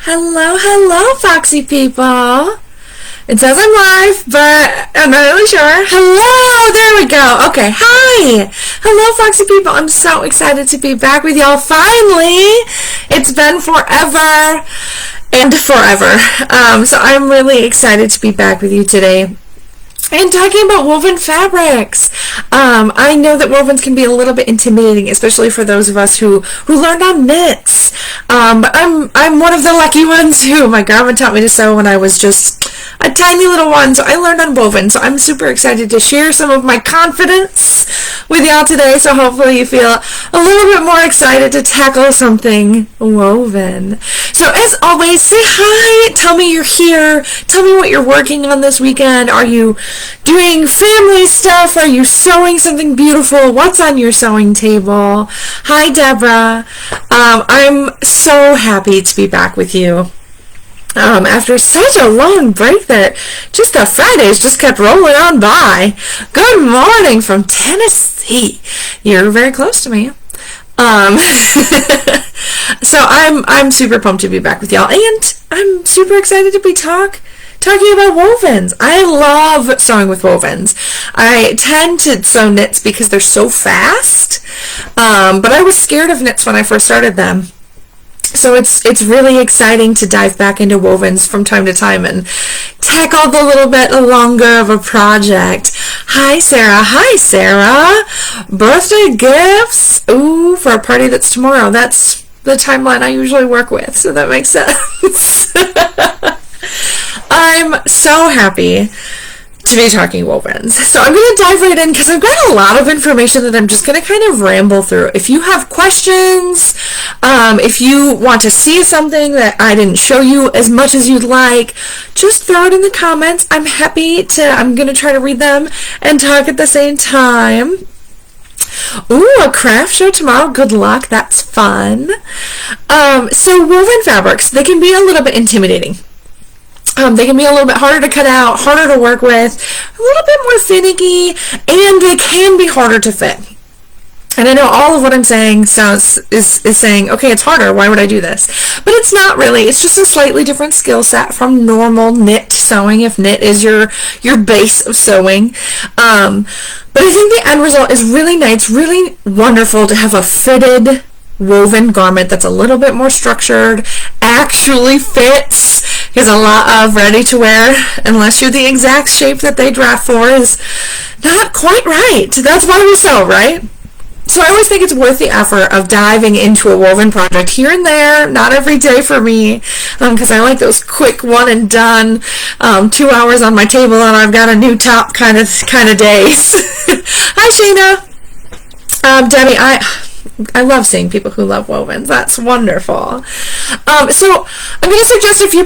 Hello, hello, foxy people. It says I'm live, but I'm not really sure. Hello, there we go. Okay, hi. Hello, foxy people. I'm so excited to be back with y'all finally. It's been forever and forever. So I'm really excited to be back with you today. And talking about woven fabrics. I know that wovens can be a little bit intimidating, especially for those of us who learned on knits. But I'm one of the lucky ones who my grandma taught me to sew when I was just a tiny little one, so I learned on woven. So I'm super excited to share some of my confidence with y'all today, so hopefully you feel a little bit more excited to tackle something woven. So as always, say hi, tell me you're here, tell me what you're working on this weekend. Are you doing family stuff? Are you sewing something beautiful? What's on your sewing table? Hi, Deborah. I'm so happy to be back with you. After such a long break that just the Fridays just kept rolling on by. Good morning from Tennessee. You're very close to me. So I'm super pumped to be back with y'all, and I'm super excited to be talking about wovens. I love sewing with wovens. I tend to sew knits because they're so fast, but I was scared of knits when I first started them. So it's really exciting to dive back into wovens from time to time and tackle the little bit longer of a project. Hi, Sarah. Hi, Sarah. Birthday gifts. Ooh, for a party that's tomorrow. That's the timeline I usually work with, so that makes sense. I'm so happy to be talking wovens. So I'm going to dive right in because I've got a lot of information that I'm just going to kind of ramble through. If you have questions, if you want to see something that I didn't show you as much as you'd like, just throw it in the comments. I'm going to try to read them and talk at the same time. Ooh, a craft show tomorrow. Good luck. That's fun. So woven fabrics, they can be a little bit intimidating. They can be a little bit harder to cut out, harder to work with, a little bit more finicky, and they can be harder to fit. And I know all of what I'm saying is saying, okay, it's harder, why would I do this? But it's not really. It's just a slightly different skill set from normal knit sewing, if knit is your base of sewing. But I think the end result is really nice, really wonderful to have a fitted woven garment that's a little bit more structured, actually fits, because a lot of ready-to-wear, unless you're the exact shape that they draft for, is not quite right. That's why we sew, right? So I always think it's worth the effort of diving into a woven project here and there, not every day for me, because I like those quick one and done, 2 hours on my table and I've got a new top kind of days. Hi, Shayna. Debbie, I love seeing people who love wovens. That's wonderful. So I'm going to suggest a few a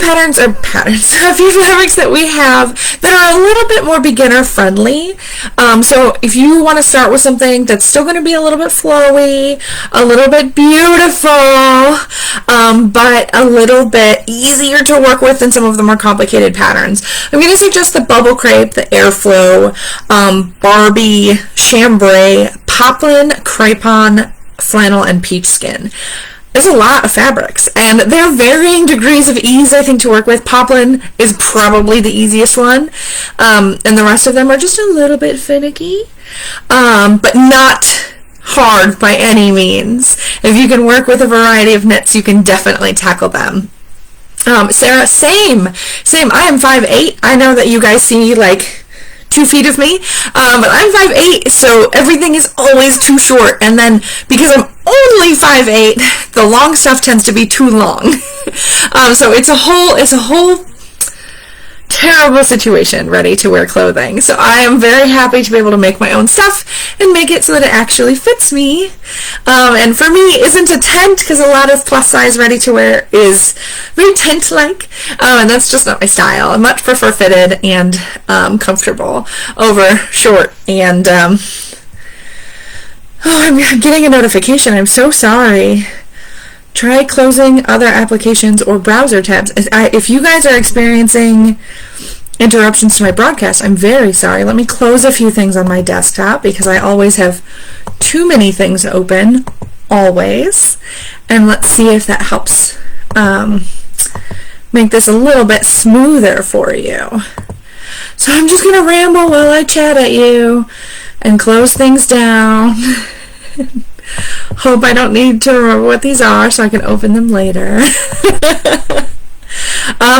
few fabrics that we have that are a little bit more beginner friendly. So if you want to start with something that's still going to be a little bit flowy, a little bit beautiful, but a little bit easier to work with than some of the more complicated patterns, I'm going to suggest the Bubble Crepe, the Airflow, Barbie, Chambray, Poplin, Crepon, flannel, and peach skin. There's a lot of fabrics, and there are varying degrees of ease, I think, to work with. Poplin is probably the easiest one, and the rest of them are just a little bit finicky, but not hard by any means. If you can work with a variety of knits, you can definitely tackle them. Sarah, same. I am 5'8". I know that you guys see like 2 feet of me, but I'm 5'8", so everything is always too short, and then because I'm only 5'8", the long stuff tends to be too long. So it's a whole terrible situation ready to wear clothing. So I am very happy to be able to make my own stuff and make it so that it actually fits me. And for me, isn't a tent, because a lot of plus size ready to wear is very tent-like, and that's just not my style. I much prefer fitted and comfortable over short. And I'm getting a notification. I'm so sorry. Try closing other applications or browser tabs. If you guys are experiencing interruptions to my broadcast, I'm very sorry. Let me close a few things on my desktop because I always have too many things open, always. And let's see if that helps make this a little bit smoother for you. So I'm just gonna ramble while I chat at you and close things down. Hope I don't need to remember what these are so I can open them later.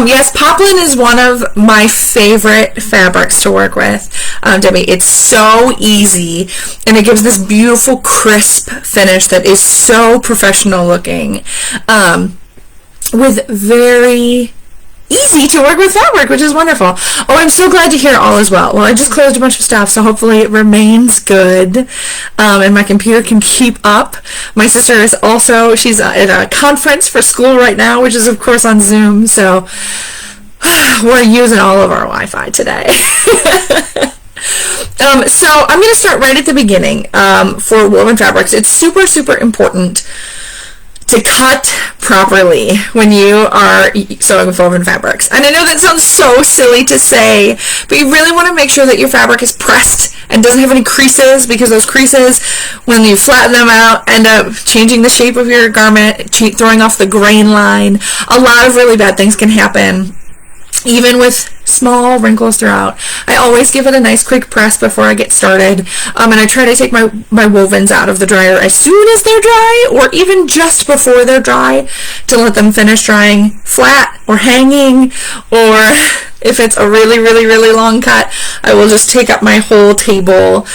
Yes, poplin is one of my favorite fabrics to work with, Debbie. It's so easy, and it gives this beautiful crisp finish that is so professional looking, with very easy to work with fabric, which is wonderful. Oh, I'm so glad to hear all is well. Well, I just closed a bunch of stuff, so hopefully it remains good, and my computer can keep up. My sister is also, she's at a conference for school right now, which is of course on Zoom, so we're using all of our Wi-Fi today. So I'm going to start right at the beginning. For woven fabrics, it's super, super important to cut properly when you are sewing with woven fabrics. And I know that sounds so silly to say, but you really want to make sure that your fabric is pressed and doesn't have any creases, because those creases, when you flatten them out, end up changing the shape of your garment, throwing off the grain line. A lot of really bad things can happen, even with small wrinkles throughout. I always give it a nice quick press before I get started, and I try to take my wovens out of the dryer as soon as they're dry, or even just before they're dry, to let them finish drying flat or hanging, or if it's a really, really, really long cut, I will just take up my whole table,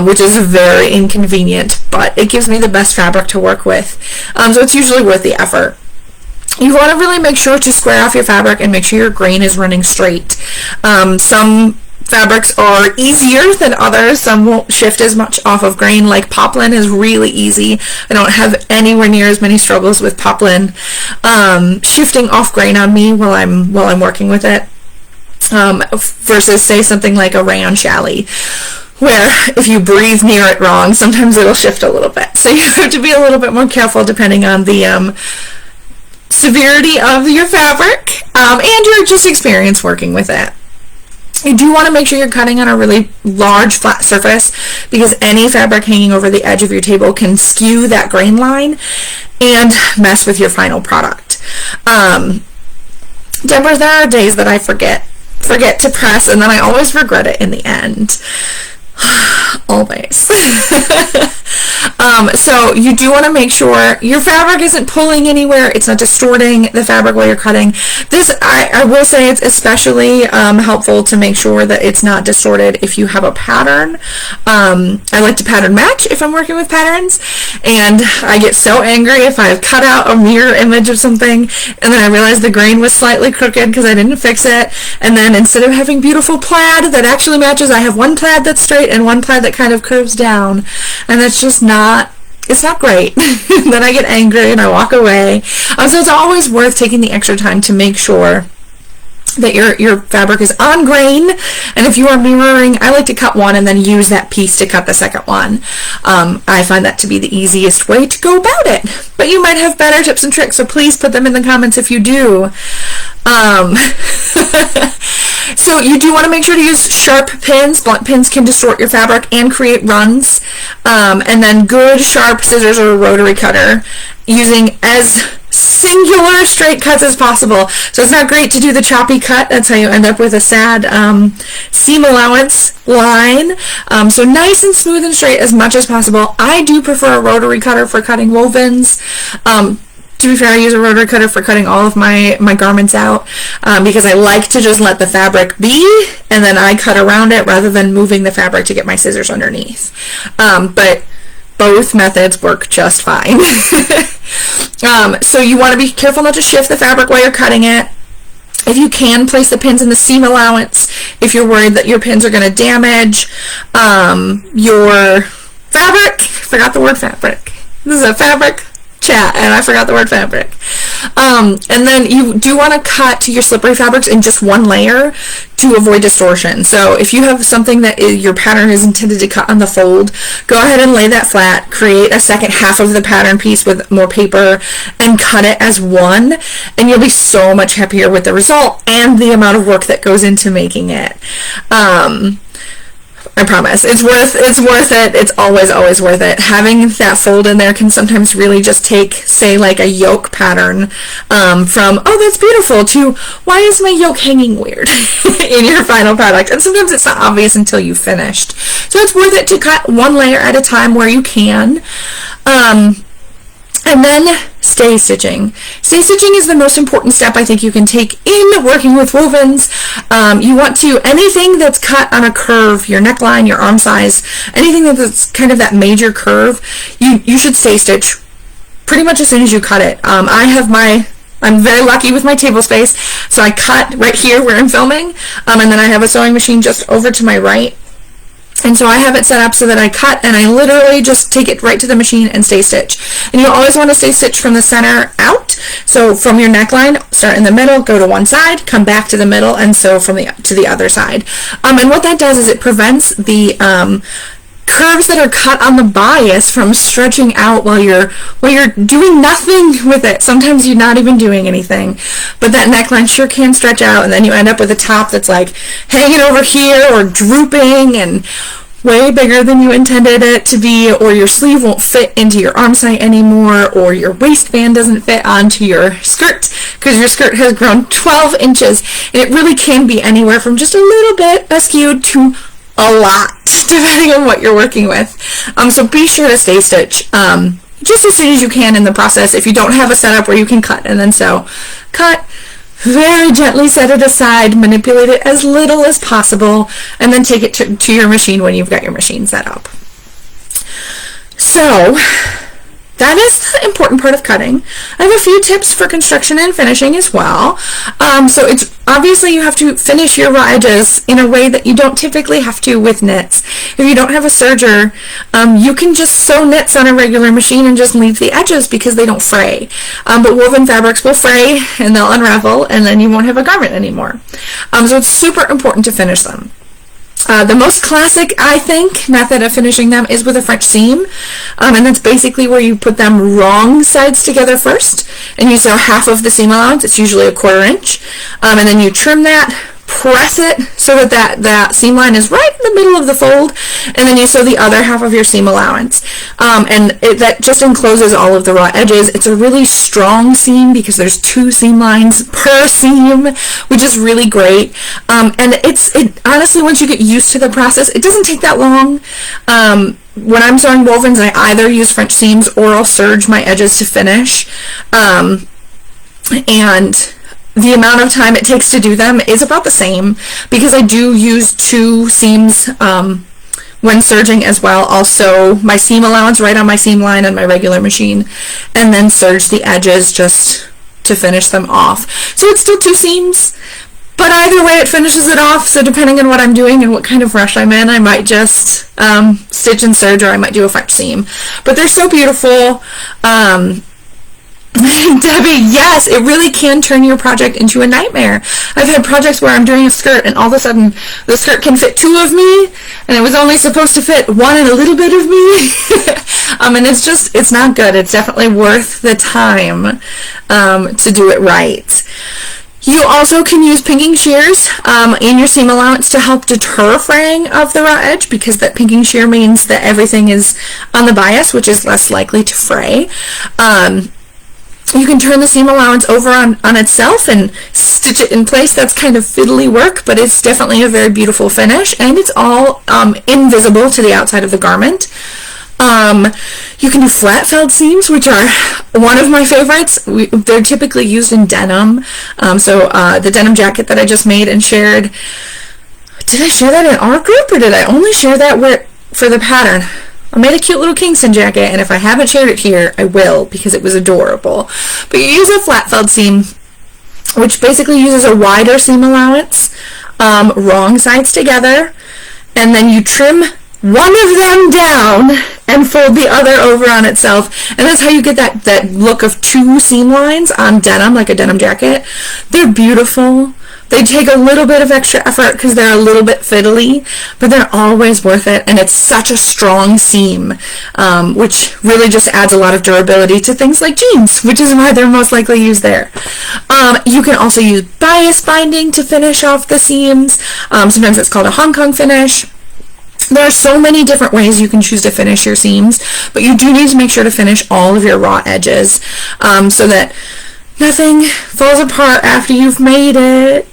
which is very inconvenient, but it gives me the best fabric to work with, so it's usually worth the effort. You want to really make sure to square off your fabric and make sure your grain is running straight. Some fabrics are easier than others. Some won't shift as much off of grain. Like poplin is really easy. I don't have anywhere near as many struggles with poplin shifting off grain on me while I'm working with it, versus say something like a rayon challis, where if you breathe near it wrong, sometimes it'll shift a little bit. So you have to be a little bit more careful depending on the severity of your fabric, and your just experience working with it. You do want to make sure you're cutting on a really large flat surface, because any fabric hanging over the edge of your table can skew that grain line and mess with your final product. Deborah, there are days that I forget to press, and then I always regret it in the end. Always. So you do want to make sure your fabric isn't pulling anywhere, it's not distorting the fabric while you're cutting. This, I will say, it's especially helpful to make sure that it's not distorted if you have a pattern. I like to pattern match if I'm working with patterns, and I get so angry if I've cut out a mirror image of something and then I realize the grain was slightly crooked because I didn't fix it, and then instead of having beautiful plaid that actually matches, I have one plaid that's straight and one plaid that kind of curves down, and that's just not, it's not great. Then I get angry and I walk away. So it's always worth taking the extra time to make sure that your fabric is on grain, and if you are mirroring, I like to cut one and then use that piece to cut the second one. I find that to be the easiest way to go about it, but you might have better tips and tricks, so please put them in the comments if you do. So you do want to make sure to use sharp pins. Blunt pins can distort your fabric and create runs, and then good sharp scissors or a rotary cutter, using as singular straight cuts as possible. So it's not great to do the choppy cut. That's how you end up with a sad seam allowance line. So nice and smooth and straight as much as possible. I do prefer a rotary cutter for cutting wovens. To be fair, I use a rotary cutter for cutting all of my garments out, because I like to just let the fabric be, and then I cut around it rather than moving the fabric to get my scissors underneath. But both methods work just fine. So you want to be careful not to shift the fabric while you're cutting it. If you can, place the pins in the seam allowance if you're worried that your pins are going to damage your fabric. Forgot the word fabric. This is a fabric chat, and I forgot the word fabric. And then you do want to cut your slippery fabrics in just one layer to avoid distortion. So if you have something that your pattern is intended to cut on the fold, go ahead and lay that flat, create a second half of the pattern piece with more paper, and cut it as one, and you'll be so much happier with the result and the amount of work that goes into making it. I promise. It's worth it. It's always worth it. Having that fold in there can sometimes really just take, say, like a yoke pattern from, oh, that's beautiful, to, why is my yoke hanging weird in your final product? And sometimes it's not obvious until you've finished. So it's worth it to cut one layer at a time where you can. And then stay stitching. Stay stitching is the most important step I think you can take in working with wovens. You want to, anything that's cut on a curve, your neckline, your arm size, anything that's kind of that major curve, you should stay stitch pretty much as soon as you cut it. I'm very lucky with my table space, so I cut right here where I'm filming, and then I have a sewing machine just over to my right. And so I have it set up so that I cut and I literally just take it right to the machine and stay stitch. And you always want to stay stitch from the center out. So from your neckline, start in the middle, go to one side, come back to the middle, and sew from to the other side. And what that does is it prevents the curves that are cut on the bias from stretching out while you're doing nothing with it. Sometimes you're not even doing anything, but that neckline sure can stretch out, and then you end up with a top that's like hanging over here or drooping and way bigger than you intended it to be, or your sleeve won't fit into your arm site anymore, or your waistband doesn't fit onto your skirt because your skirt has grown 12 inches, and it really can be anywhere from just a little bit askew to a lot, depending on what you're working with. So be sure to stay stitch just as soon as you can in the process. If you don't have a setup where you can cut and then sew, cut, very gently set it aside, manipulate it as little as possible, and then take it to your machine when you've got your machine set up. So that is the important part of cutting. I have a few tips for construction and finishing as well. So it's obviously you have to finish your raw edges in a way that you don't typically have to with knits. If you don't have a serger, you can just sew knits on a regular machine and just leave the edges because they don't fray. But woven fabrics will fray and they'll unravel, and then you won't have a garment anymore. So it's super important to finish them. The most classic, I think, method of finishing them is with a French seam, and that's basically where you put them wrong sides together first, and you sew half of the seam allowance. It's usually a 1/4 inch, and then you trim that, press it so that seam line is right in the middle of the fold, and then you sew the other half of your seam allowance, and that just encloses all of the raw edges. It's a really strong seam because there's 2 seam lines per seam, which is really great, and it honestly, once you get used to the process, it doesn't take that long. When I'm sewing wovens, I either use French seams or I'll serge my edges to finish, and the amount of time it takes to do them is about the same because I do use 2 seams when serging as well. Also, my seam allowance right on my seam line on my regular machine, and then serge the edges just to finish them off. So it's still 2 seams, but either way it finishes it off. So depending on what I'm doing and what kind of rush I'm in, I might just stitch and serge, or I might do a French seam. But they're so beautiful. Debbie, yes, it really can turn your project into a nightmare. I've had projects where I'm doing a skirt and all of a sudden the skirt can fit 2 of me and it was only supposed to fit 1 and a little bit of me. And it's not good. It's definitely worth the time to do it right. You also can use pinking shears in your seam allowance to help deter fraying of the raw edge, because that pinking shear means that everything is on the bias, which is less likely to fray. You can turn the seam allowance over on itself and stitch it in place. That's kind of fiddly work, but it's definitely a very beautiful finish, and it's all invisible to the outside of the garment. You can do flat felled seams, which are one of my favorites. They're typically used in denim. The denim jacket that I just made and shared, did I share that in our group, or did I only share that for the pattern? I made a cute little Kingston jacket, and if I haven't shared it here, I will, because it was adorable. But you use a flat felled seam, which basically uses a wider seam allowance, wrong sides together, and then you trim one of them down and fold the other over on itself, and that's how you get that look of 2 seam lines on denim, like a denim jacket. They're beautiful. They take a little bit of extra effort because they're a little bit fiddly, but they're always worth it, and it's such a strong seam, which really just adds a lot of durability to things like jeans, which is why they're most likely used there. You can also use bias binding to finish off the seams. Sometimes it's called a Hong Kong finish. There are so many different ways you can choose to finish your seams, but you do need to make sure to finish all of your raw edges so that nothing falls apart after you've made it.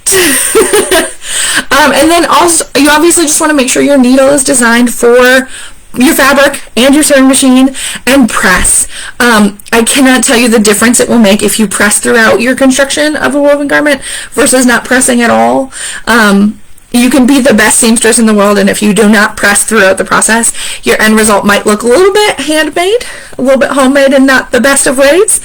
And then also, you obviously just want to make sure your needle is designed for your fabric and your sewing machine, and press. I cannot tell you the difference it will make if you press throughout your construction of a woven garment versus not pressing at all. You can be the best seamstress in the world, and if you do not press throughout the process, your end result might look a little bit handmade, a little bit homemade, and not the best of ways.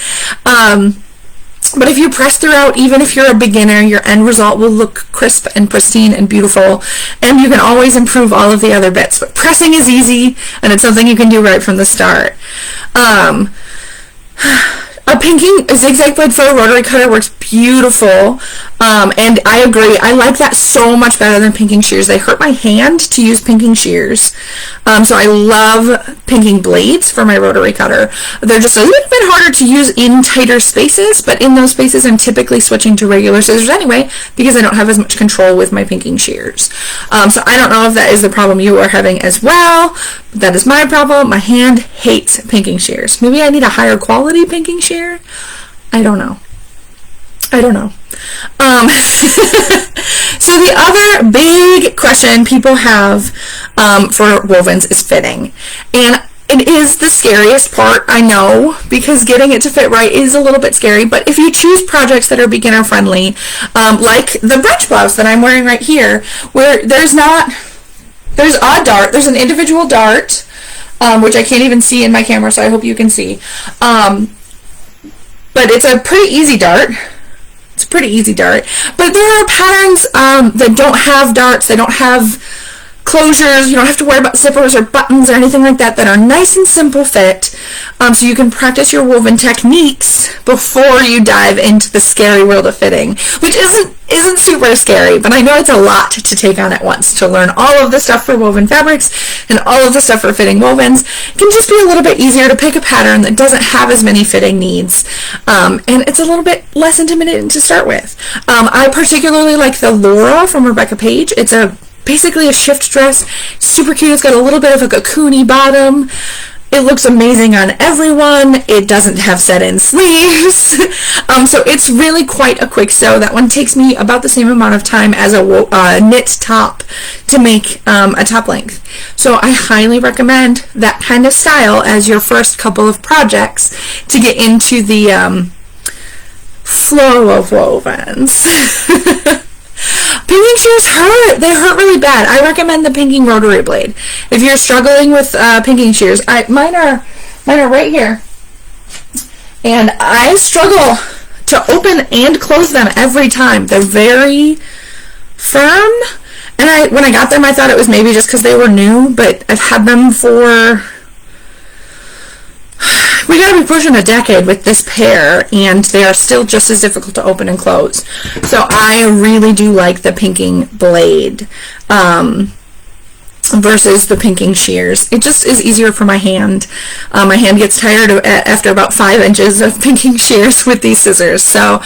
But if you press throughout, even if you're a beginner, your end result will look crisp and pristine and beautiful, and you can always improve all of the other bits. But pressing is easy, and it's something you can do right from the start. A pinking zigzag blade for a rotary cutter works beautiful, and I agree. I like that so much better than pinking shears. They hurt my hand to use pinking shears, so I love pinking blades for my rotary cutter. They're just a little bit harder to use in tighter spaces, but in those spaces I'm typically switching to regular scissors anyway because I don't have as much control with my pinking shears. So I don't know if that is the problem you are having as well. That is my problem. My hand hates pinking shears. Maybe I need a higher quality pinking shear. I don't know. So the other big question people have for wovens is fitting. And it is the scariest part, I know, because getting it to fit right is a little bit scary. But if you choose projects that are beginner friendly, like the brunch blouse that I'm wearing right here, where there's a dart, there's an individual dart, which I can't even see in my camera, so I hope you can see. But it's a pretty easy dart. But there are patterns that don't have darts, they don't have closures, you don't have to worry about zippers or buttons or anything like that, that are nice and simple fit, so you can practice your woven techniques before you dive into the scary world of fitting, which isn't super scary, but I know it's a lot to take on at once. To learn all of the stuff for woven fabrics and all of the stuff for fitting wovens, it can just be a little bit easier to pick a pattern that doesn't have as many fitting needs, and it's a little bit less intimidating to start with. I particularly like the Laura from Rebecca Page. It's basically a shift dress, super cute. It's got a little bit of a cocoony bottom. It looks amazing on everyone. It doesn't have set-in sleeves, so it's really quite a quick sew. That one takes me about the same amount of time as a knit top to make a top length. So I highly recommend that kind of style as your first couple of projects to get into the flow of wovens. Pinking shears hurt. They hurt really bad. I recommend the pinking rotary blade. If you're struggling with pinking shears, mine are right here, and I struggle to open and close them every time. They're very firm, and when I got them, I thought it was maybe just because they were new, but I've had them for, we gotta be pushing a decade with this pair, and they are still just as difficult to open and close. So I really do like the pinking blade versus the pinking shears. It just is easier for my hand. My hand gets tired after about 5 inches of pinking shears with these scissors. So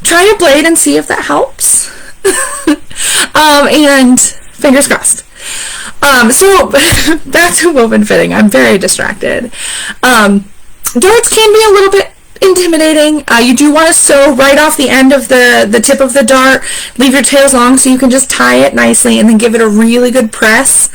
try a blade and see if that helps. And fingers crossed. So back to woven fitting. I'm very distracted. Darts can be a little bit intimidating. You do want to sew right off the end of the tip of the dart. Leave your tails long so you can just tie it nicely and then give it a really good press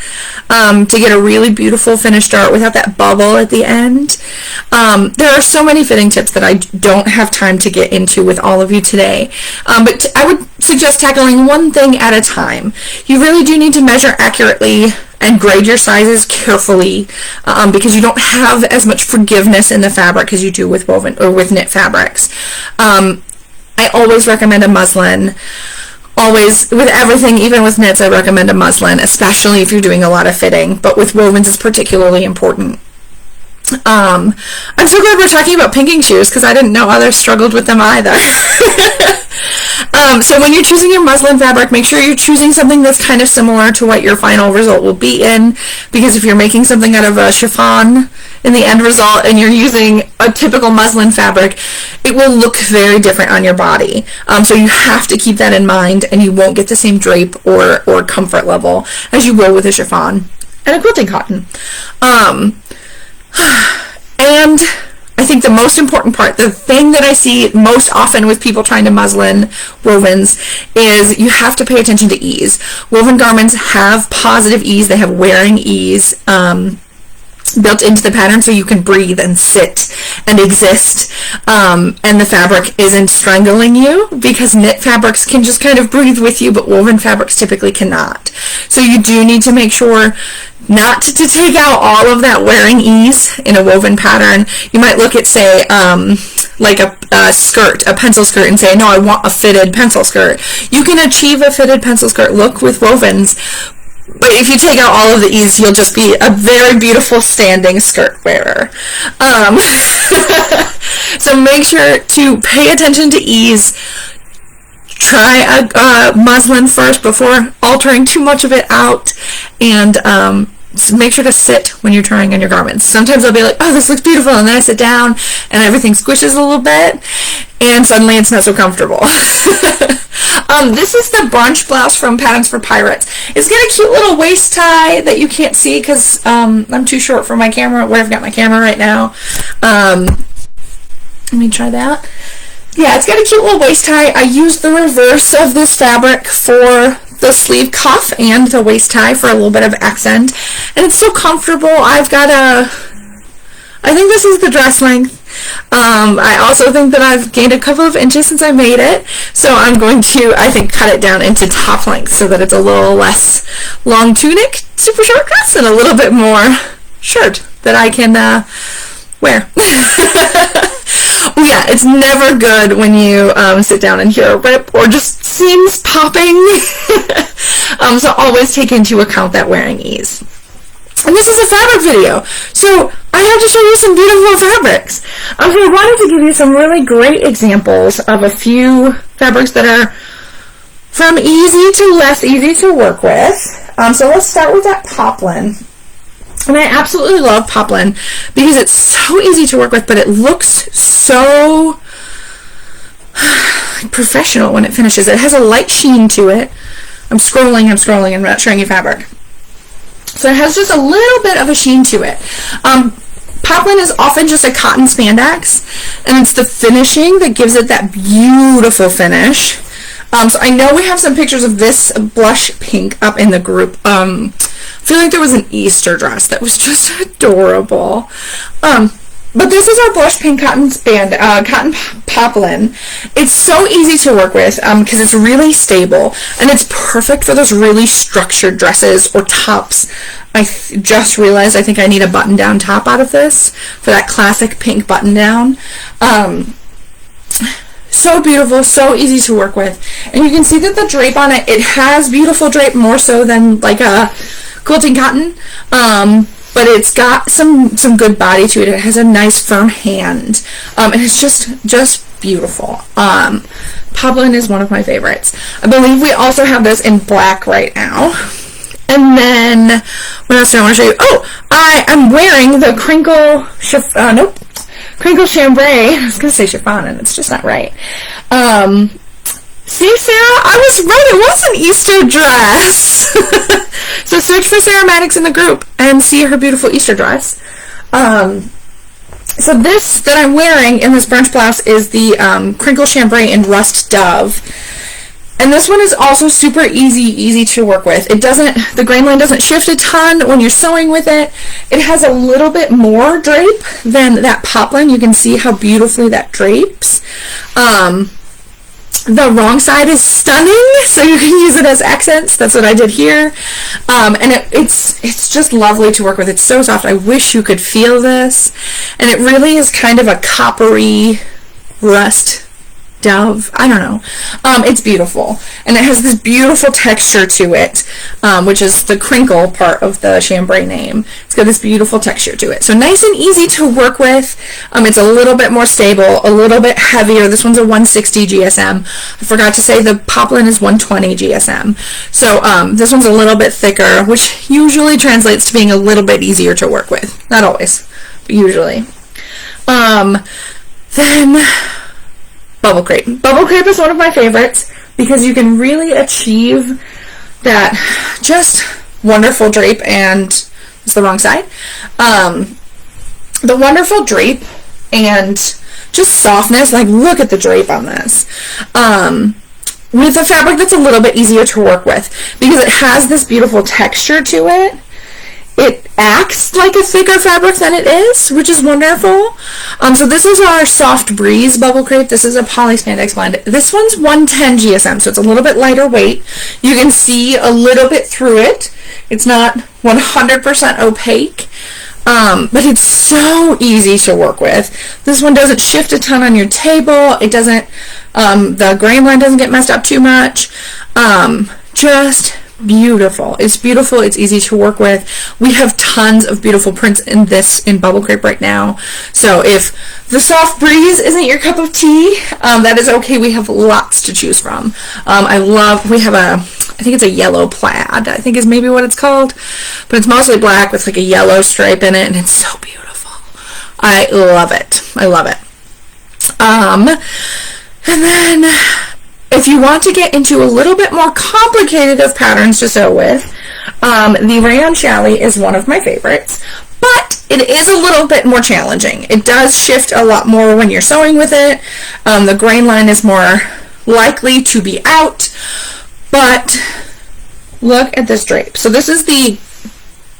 to get a really beautiful finished dart without that bubble at the end. There are so many fitting tips that I don't have time to get into with all of you today, but I would suggest tackling one thing at a time. You really do need to measure accurately and grade your sizes carefully because you don't have as much forgiveness in the fabric as you do with woven or with knit fabrics. I always recommend a muslin. Always, with everything, even with knits, I recommend a muslin, especially if you're doing a lot of fitting, but with wovens it's particularly important. I'm so glad we're talking about pinking shears because I didn't know others struggled with them either. So when you're choosing your muslin fabric, make sure you're choosing something that's kind of similar to what your final result will be in, because if you're making something out of a chiffon in the end result and you're using a typical muslin fabric, it will look very different on your body. So you have to keep that in mind, and you won't get the same drape or comfort level as you will with a chiffon. and a quilting cotton. And I think the most important part, the thing that I see most often with people trying to muslin wovens, is you have to pay attention to ease. Woven garments have positive ease. They have wearing ease built into the pattern, so you can breathe and sit and exist, and the fabric isn't strangling you, because knit fabrics can just kind of breathe with you, but woven fabrics typically cannot. So you do need to make sure not to take out all of that wearing ease in a woven pattern. You might look at, say, like a skirt, a pencil skirt, and say, no, I want a fitted pencil skirt. You can achieve a fitted pencil skirt look with wovens, but if you take out all of the ease, you'll just be a very beautiful standing skirt wearer. So make sure to pay attention to ease. Try a muslin first before altering too much of it out, and make sure to sit when you're trying on your garments. Sometimes I'll be like, oh, this looks beautiful, and then I sit down and everything squishes a little bit, and suddenly it's not so comfortable. This is the brunch blouse from Patterns for Pirates. It's got a cute little waist tie that you can't see because I'm too short for my camera, where I've got my camera right now. Let me try that. Yeah, it's got a cute little waist tie. I used the reverse of this fabric for the sleeve cuff and the waist tie for a little bit of accent, and it's so comfortable. I think this is the dress length. I also think that I've gained a couple of inches since I made it, so I'm going to, I think, cut it down into top length so that it's a little less long tunic, super short dress, and a little bit more shirt that I can wear. Yeah, it's never good when you sit down and hear a rip or just seams popping. So always take into account that wearing ease. And this is a fabric video, so I have to show you some beautiful fabrics. So I wanted to give you some really great examples of a few fabrics that are from easy to less easy to work with. So let's start with that poplin. And I absolutely love poplin because it's so easy to work with, but it looks so professional when it finishes. It has a light sheen to it. I'm scrolling, I'm not showing you fabric. So it has just a little bit of a sheen to it. Poplin is often just a cotton spandex, and it's the finishing that gives it that beautiful finish. So I know we have some pictures of this blush pink up in the group. I feel like there was an Easter dress that was just adorable. But this is our blush pink cotton poplin. It's so easy to work with because it's really stable, and it's perfect for those really structured dresses or tops. I just realized I think I need a button-down top out of this for that classic pink button-down. So beautiful, so easy to work with. And you can see that the drape on it, it has beautiful drape, more so than like a quilting cotton. But it's got some good body to it. It has a nice firm hand, and it's just beautiful. Poplin is one of my favorites. I believe we also have this in black right now. And then what else do I want to show you? Oh, I am wearing the crinkle chambray. I was gonna say chiffon, and it's just not right. See, Sarah, I was right. It was an Easter dress. So search for Sarah Maddox in the group and see her beautiful Easter dress. So this that I'm wearing in this brunch blouse is the crinkle chambray in rust dove. And this one is also super easy to work with. It doesn't, the grain line doesn't shift a ton when you're sewing with it. It has a little bit more drape than that poplin. You can see how beautifully that drapes. The wrong side is stunning, so you can use it as accents. That's what I did here. And it's just lovely to work with. It's so soft. I wish you could feel this. And it really is kind of a coppery rust dove. I don't know. It's beautiful. And it has this beautiful texture to it, which is the crinkle part of the chambray name. It's got this beautiful texture to it. So nice and easy to work with. It's a little bit more stable, a little bit heavier. This one's a 160 GSM. I forgot to say the poplin is 120 GSM. So this one's a little bit thicker, which usually translates to being a little bit easier to work with. Not always, but usually. Then bubble crepe. Bubble crepe is one of my favorites because you can really achieve that just wonderful drape and It's the wrong side. The wonderful drape and just softness. Like, look at the drape on this. With a fabric that's a little bit easier to work with because it has this beautiful texture to it. It acts like a thicker fabric than it is, which is wonderful. So this is our Soft Breeze Bubble Crepe. This is a poly spandex blend. This one's 110 GSM, so it's a little bit lighter weight. You can see a little bit through it. It's not 100% opaque, but it's so easy to work with. This one doesn't shift a ton on your table. It doesn't, the grain line doesn't get messed up too much. Just beautiful. It's beautiful. It's easy to work with. We have tons of beautiful prints in Bubble Crepe right now. So if the Soft Breeze isn't your cup of tea, that is okay. We have lots to choose from. We have I think it's a yellow plaid, I think is maybe what it's called, but it's mostly black with like a yellow stripe in it, and it's so beautiful. I love it. I love it. And then if you want to get into a little bit more complicated of patterns to sew with, the Rayon Challis is one of my favorites, but it is a little bit more challenging. It does shift a lot more when you're sewing with it. The grain line is more likely to be out, but look at this drape. So this is the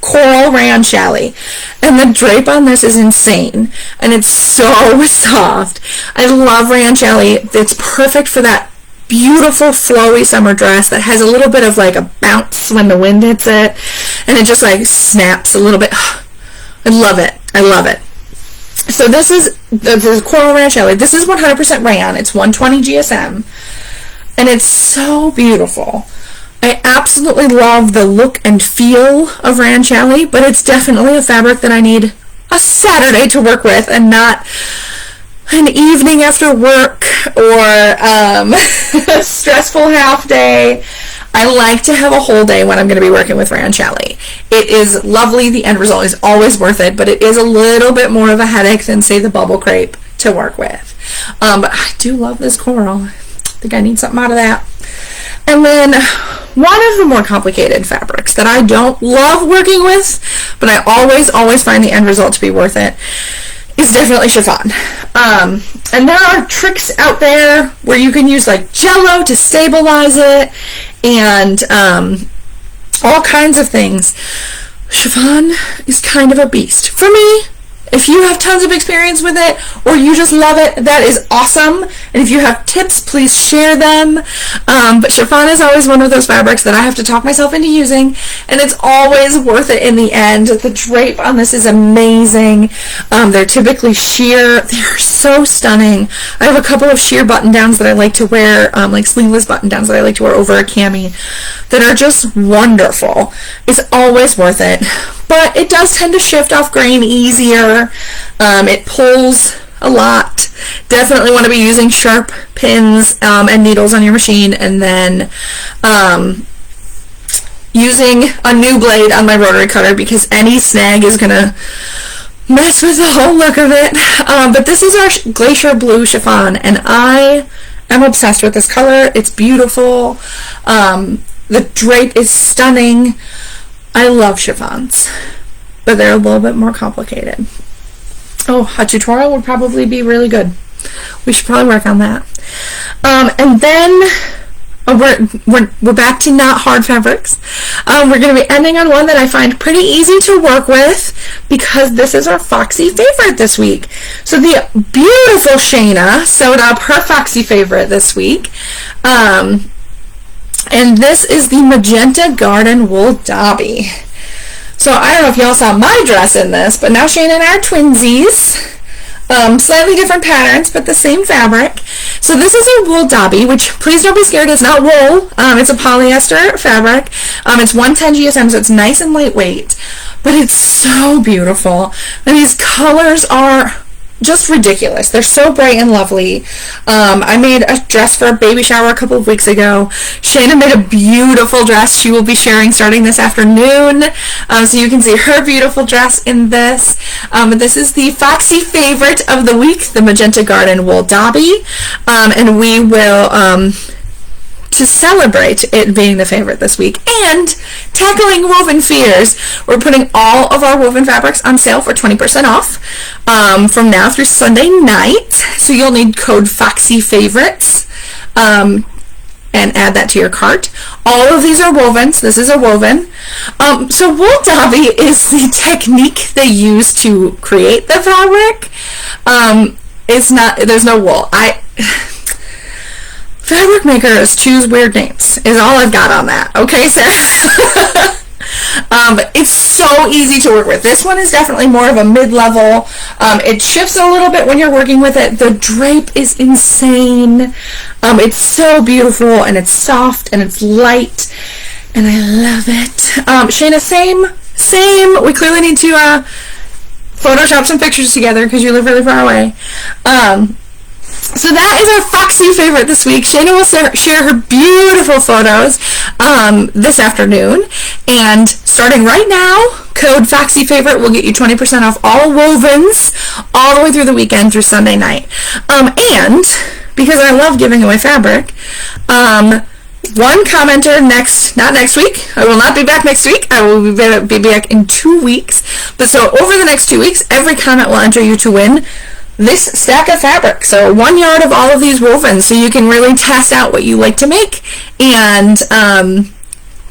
Coral Rayon Challis, and the drape on this is insane, and it's so soft. I love Rayon Challis. It's perfect for that beautiful flowy summer dress that has a little bit of like a bounce when the wind hits it, and it just like snaps a little bit. I love it. I love it. So this is the Coral Rayon Challis. This is 100% rayon. It's 120 GSM, and it's so beautiful. I absolutely love the look and feel of Rayon Challis, but it's definitely a fabric that I need a Saturday to work with and not an evening after work or a stressful half day. I like to have a whole day when I'm going to be working with Rayon Challis. It is lovely. The end result is always worth it, but it is a little bit more of a headache than, say, the Bubble Crepe to work with. But I do love this coral. I think I need something out of that. And then one of the more complicated fabrics that I don't love working with, but I always find the end result to be worth it, is definitely chiffon. And there are tricks out there where you can use like Jello to stabilize it and all kinds of things. Chiffon is kind of a beast. For me, if you have tons of experience with it or you just love it, that is awesome. And if you have tips, please share them. But chiffon is always one of those fabrics that I have to talk myself into using, and it's always worth it in the end. The drape on this is amazing. They're typically sheer. They're so stunning. I have a couple of sheer button downs that I like to wear, like sleeveless button downs that I like to wear over a cami, that are just wonderful. It's always worth it. But it does tend to shift off grain easier. It pulls a lot. Definitely want to be using sharp pins and needles on your machine, and then using a new blade on my rotary cutter, because any snag is going to mess with the whole look of it. But this is our Glacier Blue chiffon, and I am obsessed with this color. It's beautiful. The drape is stunning. I love chiffons, but they're a little bit more complicated. Oh, a tutorial would probably be really good. We should probably work on that. And then we're back to not hard fabrics. We're going to be ending on one that I find pretty easy to work with, because this is our Foxy favorite this week. So the beautiful Shayna sewed up her Foxy favorite this week. And this is the Magenta Garden Wool Dobby. So I don't know if y'all saw my dress in this, but now Shane and I are twinsies. Slightly different patterns, but the same fabric. So this is a wool Dobby, which, please don't be scared, it's not wool. It's a polyester fabric. It's 110 GSM, so it's nice and lightweight. But it's so beautiful. And these colors are just ridiculous. They're so bright and lovely. I made a dress for a baby shower a couple of weeks ago. Shayna made a beautiful dress she will be sharing starting this afternoon. So you can see her beautiful dress in this. This is the Foxy favorite of the week, the Magenta Garden Wool Dobby. And we will to celebrate it being the favorite this week and tackling woven fears, we're putting all of our woven fabrics on sale for 20% off from now through Sunday night. So you'll need code FOXYFAVORITES and add that to your cart. All of these are wovens. This is a woven. So wool Dobby is the technique they use to create the fabric. It's not, there's no wool. Fabric makers choose weird names is all I've got on that. Okay, Sarah? But it's so easy to work with. This one is definitely more of a mid-level. It shifts a little bit when you're working with it. The drape is insane. It's so beautiful, and it's soft, and it's light, and I love it. Shayna, same. We clearly need to Photoshop some pictures together because you live really far away. So that is our Foxy favorite this week. Shayna will share her beautiful photos this afternoon. And starting right now, code Foxy favorite will get you 20% off all wovens all the way through the weekend through Sunday night. And because I love giving away fabric, one commenter not next week. I will not be back next week. I will be back in 2 weeks. But so over the next 2 weeks, every comment will enter you to win this stack of fabric. So 1 yard of all of these wovens, so you can really test out what you like to make and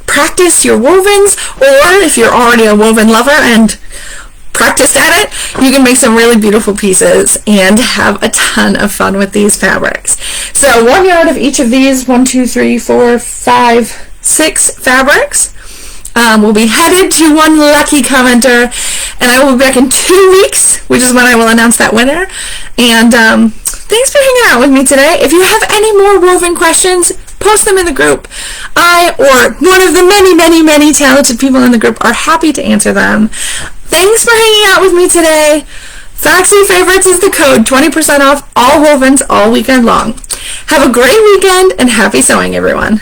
practice your wovens. Or if you're already a woven lover and practiced at it, you can make some really beautiful pieces and have a ton of fun with these fabrics. So 1 yard of each of these, 1, 2, 3, 4, 5, 6 fabrics will be headed to one lucky commenter, and I will be back in 2 weeks, which is when I will announce that winner. And thanks for hanging out with me today. If you have any more woven questions, post them in the group. I or one of the many talented people in the group are happy to answer them. Thanks for hanging out with me today. Foxy Favorites is the code, 20% off all wovens all weekend long. Have a great weekend and happy sewing, everyone.